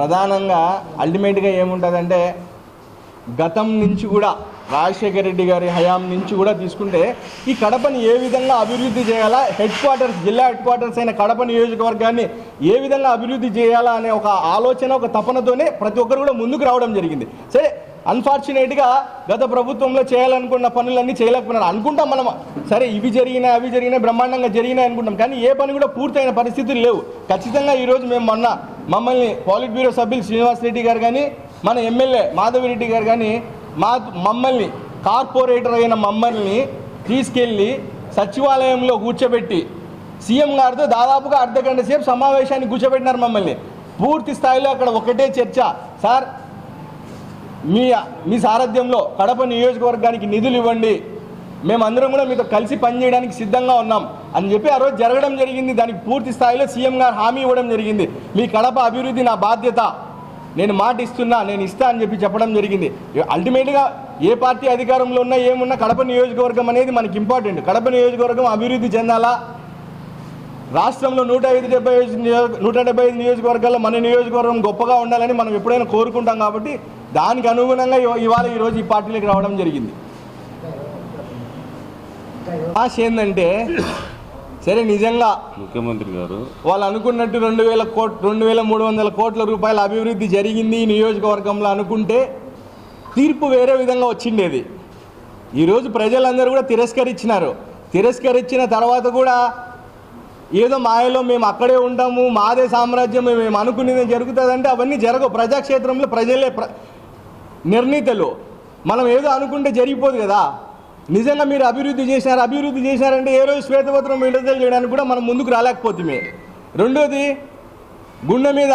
ప్రధానంగా అల్టిమేట్గా ఏముంటుందంటే గతం నుంచి కూడా రాజశేఖర రెడ్డి గారి హయాం నుంచి కూడా తీసుకుంటే ఈ కడపని ఏ విధంగా అభివృద్ధి చేయాలా, జిల్లా హెడ్ క్వార్టర్స్ అయిన కడప నియోజకవర్గాన్ని ఏ విధంగా అభివృద్ధి చేయాలా అనే ఒక ఆలోచన, ఒక తపనతోనే ప్రతి ఒక్కరు కూడా ముందుకు రావడం జరిగింది. సరే, అన్ఫార్చునేట్గా గత ప్రభుత్వంలో చేయాలనుకున్న పనులన్నీ చేయలేకపోయినారు. అనుకుంటాం మనం, సరే ఇవి జరిగినాయి అవి జరిగినాయి బ్రహ్మాండంగా జరిగినాయి అనుకుంటాం, కానీ ఏ పని కూడా పూర్తయిన పరిస్థితులు లేవు. ఖచ్చితంగా ఈరోజు మేము మమ్మల్ని పాలిట్ బ్యూరో సభ్యులు శ్రీనివాస్ రెడ్డి గారు కానీ, మన ఎమ్మెల్యే మాధవిరెడ్డి గారు కానీ మమ్మల్ని కార్పొరేటర్ అయిన మమ్మల్ని తీసుకెళ్ళి సచివాలయంలో కూర్చోబెట్టి సీఎం గారితో దాదాపుగా అర్ధగంట సేపు సమావేశాన్ని కూర్చోబెట్టినారు మమ్మల్ని. పూర్తి స్థాయిలో అక్కడ ఒకటే చర్చ, సార్ మీ సారథ్యంలో కడప నియోజకవర్గానికి నిధులు ఇవ్వండి, మేమందరం కూడా మీతో కలిసి పనిచేయడానికి సిద్ధంగా ఉన్నాం అని చెప్పి ఆ రోజు జరగడం జరిగింది. దానికి పూర్తి స్థాయిలో సీఎం గారు హామీ ఇవ్వడం జరిగింది. మీ కడప అభివృద్ధి నా బాధ్యత, నేను మాట ఇస్తున్నా, నేను ఇస్తా అని చెప్పడం జరిగింది. అల్టిమేట్గా ఏ పార్టీ అధికారంలో ఉన్నా ఏమున్నా కడప నియోజకవర్గం అనేది మనకి ఇంపార్టెంట్. కడప నియోజకవర్గం అభివృద్ధి చెందాలా, రాష్ట్రంలో 175 నియోజకవర్గాల్లో మన నియోజకవర్గం గొప్పగా ఉండాలని మనం ఎప్పుడైనా కోరుకుంటాం. కాబట్టి దానికి అనుగుణంగా ఈరోజు ఈ పార్టీలోకి రావడం జరిగింది. ఆశ ఏంటంటే, సరే నిజంగా ముఖ్యమంత్రి గారు వాళ్ళు అనుకున్నట్టు 2,300 కోట్ల రూపాయల అభివృద్ధి జరిగింది ఈ నియోజకవర్గంలో అనుకుంటే తీర్పు వేరే విధంగా వచ్చిండేది. ఈరోజు ప్రజలందరూ కూడా తిరస్కరించిన తర్వాత కూడా ఏదో మాయలో మేము అక్కడే ఉంటాము, మాదే సామ్రాజ్యం, మేము అనుకునేది జరుగుతుందంటే అవన్నీ జరగవు. ప్రజాక్షేత్రంలో ప్రజలే నిర్ణీతలు. మనం ఏదో అనుకుంటే జరిగిపోదు కదా. నిజంగా మీరు అభివృద్ధి చేశారంటే ఏ రోజు శ్వేతపత్రం విడుదల చేయడానికి కూడా మనం ముందుకు రాలేకపోతే. రెండోది, గుండె మీద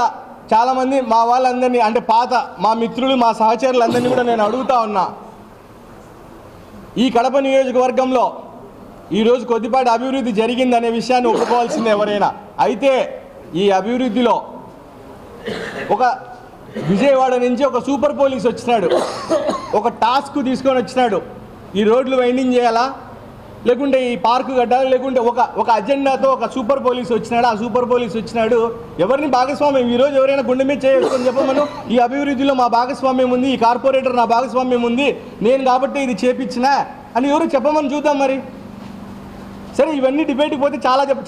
చాలామంది మా వాళ్ళందరినీ, అంటే పాత మా మిత్రులు మా సహచరులందరినీ కూడా నేను అడుగుతా ఉన్నా, ఈ కడప నియోజకవర్గంలో ఈరోజు కొద్దిపాటి అభివృద్ధి జరిగిందనే విషయాన్ని ఒప్పుకోవాల్సిందే ఎవరైనా. అయితే ఈ అభివృద్ధిలో ఒక విజయవాడ నుంచి ఒక సూపర్ పోలీస్ వచ్చినాడు, ఒక టాస్క్ తీసుకొని వచ్చినాడు, ఈ రోడ్లు వైండింగ్ చేయాలా, లేకుంటే ఈ పార్కు కట్టాలి, లేకుంటే ఒక అజెండాతో ఒక సూపర్ పోలీస్ వచ్చినాడు. ఆ సూపర్ పోలీస్ వచ్చినాడు, ఎవరిని భాగస్వామ్యం, ఈరోజు ఎవరైనా గుండె మీద చేసుకొని చెప్పమను, ఈ అభివృద్ధిలో మా భాగస్వామ్యం ఉంది, ఈ కార్పొరేటర్ నా భాగస్వామ్యం ఉంది, నేను కాబట్టి ఇది చేపించినా అని ఎవరు చెప్పమని చూద్దాం. మరి సరే, ఇవన్నీ డిబేట్కి పోతే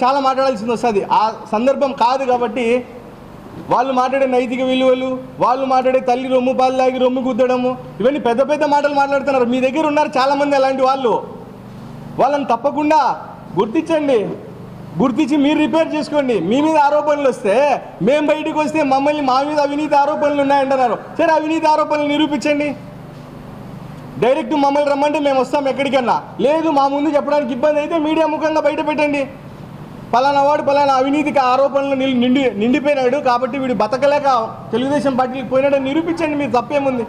చాలా మాట్లాడాల్సింది వస్తుంది. ఆ సందర్భం కాదు. కాబట్టి వాళ్ళు మాట్లాడే నైతిక విలువలు, వాళ్ళు మాట్లాడే తల్లి రొమ్ము పాలు తాగి రొమ్ము గుద్దడము, ఇవన్నీ పెద్ద పెద్ద మాటలు మాట్లాడుతున్నారు. మీ దగ్గర ఉన్నారు చాలామంది అలాంటి వాళ్ళు. వాళ్ళని తప్పకుండా గుర్తించి మీరు రిపేర్ చేసుకోండి. మీ మీద ఆరోపణలు వస్తే, మేము బయటకు వస్తే మా మీద అవినీతి ఆరోపణలు ఉన్నాయంటున్నారు. సరే, అవినీతి ఆరోపణలు నిరూపించండి. డైరెక్ట్ మమ్మల్ని రమ్మంటే మేము వస్తాం ఎక్కడికన్నా. లేదు, మా ముందు చెప్పడానికి ఇబ్బంది అయితే మీడియా ముఖంగా బయట పెట్టండి. పలానా వాడు పలానా అవినీతికి ఆరోపణలు నిండిపోయినాడు కాబట్టి వీడు బతకలేక తెలుగుదేశం పార్టీకి పోయినాడని నిరూపించండి. మీరు తప్పేముంది?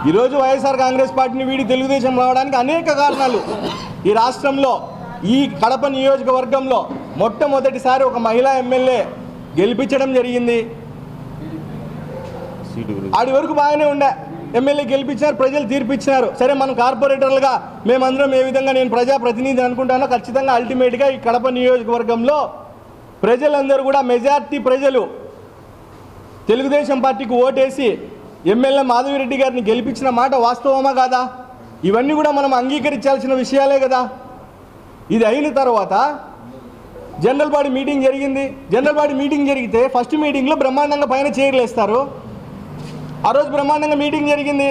ఈరోజు వైఎస్ఆర్ కాంగ్రెస్ పార్టీని వీడి తెలుగుదేశం రావడానికి అనేక కారణాలు. ఈ రాష్ట్రంలో ఈ కడప నియోజకవర్గంలో మొట్టమొదటిసారి ఒక మహిళా ఎమ్మెల్యే గెలిపించడం జరిగింది. ఆడి వరకు బాగానే ఉండే, ఎమ్మెల్యే గెలిపించినారు, ప్రజలు తీర్పిచ్చినారు. సరే, మనం కార్పొరేటర్లుగా మేమందరం ఏ విధంగా నేను ప్రజాప్రతినిధి అనుకుంటానో, ఖచ్చితంగా అల్టిమేట్గా ఈ కడప నియోజకవర్గంలో ప్రజలందరూ కూడా మెజార్టీ ప్రజలు తెలుగుదేశం పార్టీకి ఓటేసి ఎమ్మెల్యే మాధవిరెడ్డి గారిని గెలిపించిన మాట వాస్తవమా కాదా? ఇవన్నీ కూడా మనం అంగీకరించాల్సిన విషయాలే కదా. ఇది అయిన తర్వాత జనరల్ బాడీ మీటింగ్ జరిగింది. జనరల్ బాడీ మీటింగ్ జరిగితే ఫస్ట్ మీటింగ్లో బ్రహ్మాండంగా పైన చైర్లేస్తారు. ఆ రోజు బ్రహ్మాండంగా మీటింగ్ జరిగింది.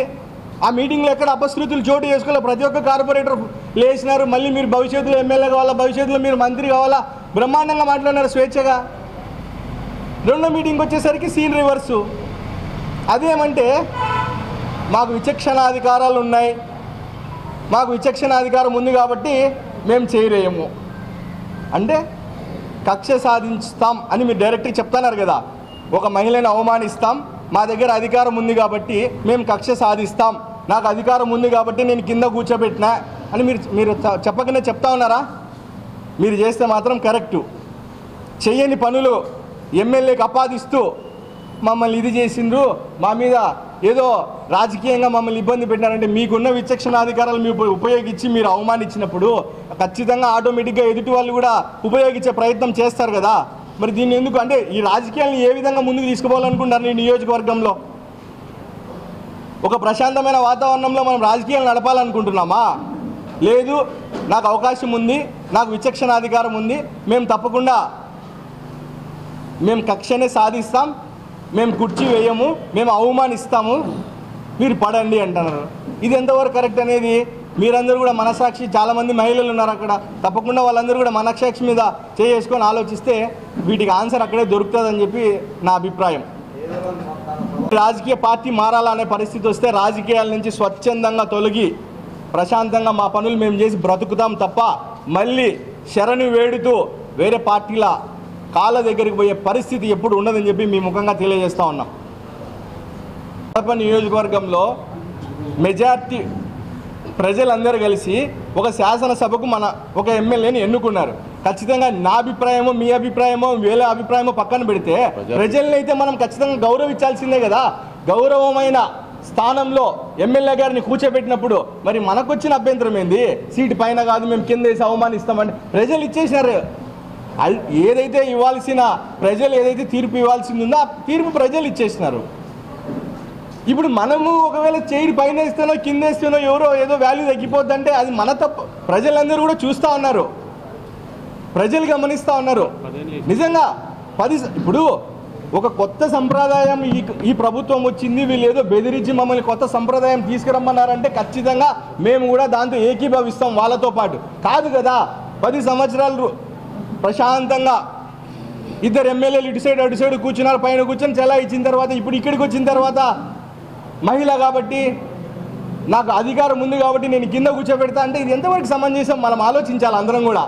ఆ మీటింగ్లో ఎక్కడ అపశృతులు చోటు చేసుకోవాలి, ప్రతి ఒక్క కార్పొరేటర్ లేచినారు. మళ్ళీ మీరు భవిష్యత్తులో ఎమ్మెల్యే కావాలా, భవిష్యత్తులో మీరు మంత్రి కావాలా, బ్రహ్మాండంగా మాట్లాడినారు స్వేచ్ఛగా. రెండో మీటింగ్కి వచ్చేసరికి సీన్ రివర్సు. అదేమంటే, మాకు విచక్షణాధికారాలు ఉన్నాయి, మాకు విచక్షణాధికారం ఉంది కాబట్టి మేము చేయలేము అంటే కక్ష సాధిస్తాం అని మీరు డైరెక్ట్గా చెప్తున్నారు కదా. ఒక మహిళను అవమానిస్తాం, మా దగ్గర అధికారం ఉంది కాబట్టి మేము కక్ష సాధిస్తాం, నాకు అధికారం ఉంది కాబట్టి నేను కింద కూర్చోబెట్టినా అని మీరు చెప్పకనే చెప్తా ఉన్నారా? మీరు చేస్తే మాత్రం కరెక్టు. చెయ్యని పనులు ఎమ్మెల్యేకి అపాదిస్తూ మమ్మల్ని ఇది చేసిండ్రు, మా మీద ఏదో రాజకీయంగా మమ్మల్ని ఇబ్బంది పెట్టినారంటే, మీకున్న విచక్షణాధికారాలు మీరు ఉపయోగించి మీరు అవమానించినప్పుడు ఖచ్చితంగా ఆటోమేటిక్గా ఎదుటి వాళ్ళు కూడా ఉపయోగించే ప్రయత్నం చేస్తారు కదా. మరి దీన్ని ఎందుకు అంటే ఈ రాజకీయాలను ఏ విధంగా ముందుకు తీసుకుపోవాలనుకుంటారు ఈ నియోజకవర్గంలో? ఒక ప్రశాంతమైన వాతావరణంలో మనం రాజకీయాలు నడపాలనుకుంటున్నామా? లేదు, నాకు అవకాశం ఉంది, నాకు విచక్షణాధికారం ఉంది, మేము తప్పకుండా మేము కక్షనే సాధిస్తాం, మేము కుర్చీ వేయము, మేము అవమానిస్తాము, మీరు పడండి అంటున్నారు. ఇది ఎంతవరకు కరెక్ట్ అనేది మీరందరూ కూడా మనసాక్షి, చాలామంది మహిళలు ఉన్నారు అక్కడ, తప్పకుండా వాళ్ళందరూ కూడా మనసాక్షి మీద చేసుకొని ఆలోచిస్తే వీటికి ఆన్సర్ అక్కడే దొరుకుతుందని చెప్పి నా అభిప్రాయం. రాజకీయ పార్టీ మారాలనే పరిస్థితి వస్తే రాజకీయాల నుంచి స్వచ్ఛందంగా తొలగి ప్రశాంతంగా మా పనులు మేము చేసి బ్రతుకుతాం తప్ప మళ్ళీ శరణు వేడుతూ వేరే పార్టీల కాళ్ళ దగ్గరికి పోయే పరిస్థితి ఎప్పుడు ఉండదని చెప్పి మీ ముఖంగా తెలియజేస్తూ ఉన్నాం. కడప నియోజకవర్గంలో మెజార్టీ ప్రజలందరూ కలిసి ఒక శాసనసభకు ఒక ఎమ్మెల్యేని ఎన్నుకున్నారు. ఖచ్చితంగా నా అభిప్రాయమో మీ అభిప్రాయమో వేరే అభిప్రాయమో పక్కన పెడితే ప్రజల్ని అయితే మనం ఖచ్చితంగా గౌరవించాల్సిందే కదా. గౌరవమైన స్థానంలో ఎమ్మెల్యే గారిని కూర్చోబెట్టినప్పుడు మరి మనకు వచ్చిన అభ్యంతరం ఏంది? సీటు పైన కాదు, మేము కింద వేసి అవమానిస్తామంటే ప్రజలు ఇచ్చేసినారు. ఏదైతే ఇవ్వాల్సిన ప్రజలు ఏదైతే తీర్పు ఇవ్వాల్సింది ఉందో ఆ తీర్పు ప్రజలు ఇచ్చేసినారు. ఇప్పుడు మనము ఒకవేళ చైర్ పైన వేస్తేనో కింద వేస్తేనో ఎవరో ఏదో వాల్యూ తగ్గిపోద్దంటే అది మన తప్పు. ప్రజలందరూ కూడా చూస్తూ ఉన్నారు, ప్రజలు గమనిస్తూ ఉన్నారు. నిజంగా ఇప్పుడు ఒక కొత్త సంప్రదాయం ఈ ప్రభుత్వం వచ్చింది, వీళ్ళు ఏదో బెదిరించి మమ్మల్ని కొత్త సంప్రదాయం తీసుకురమ్మన్నారంటే ఖచ్చితంగా మేము కూడా దాంతో ఏకీభవిస్తాం వాళ్ళతో పాటు. కాదు కదా, 10 సంవత్సరాలు ప్రశాంతంగా ఇద్దరు ఎమ్మెల్యేలు ఇటు సైడ్ అటు సైడ్ కూర్చున్నారు, పైన కూర్చొని చెలా ఇచ్చిన తర్వాత ఇప్పుడు ఇక్కడికి వచ్చిన తర్వాత మహిళ కాబట్టి నాకు అధికారం ఉంది కాబట్టి నేను కింద కూర్చోబెడతా అంటే ఇది ఎంతవరకు సమంజసం? మనం ఆలోచించాలి అందరం కూడా.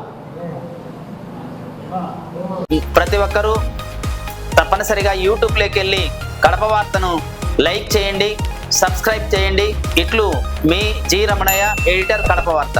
ప్రతి ఒక్కరూ తప్పనిసరిగా యూట్యూబ్లోకి వెళ్ళి కడప వార్తను లైక్ చేయండి, సబ్స్క్రైబ్ చేయండి. ఇట్లు మీ జి రమణయ్య, ఎడిటర్, కడప వార్త.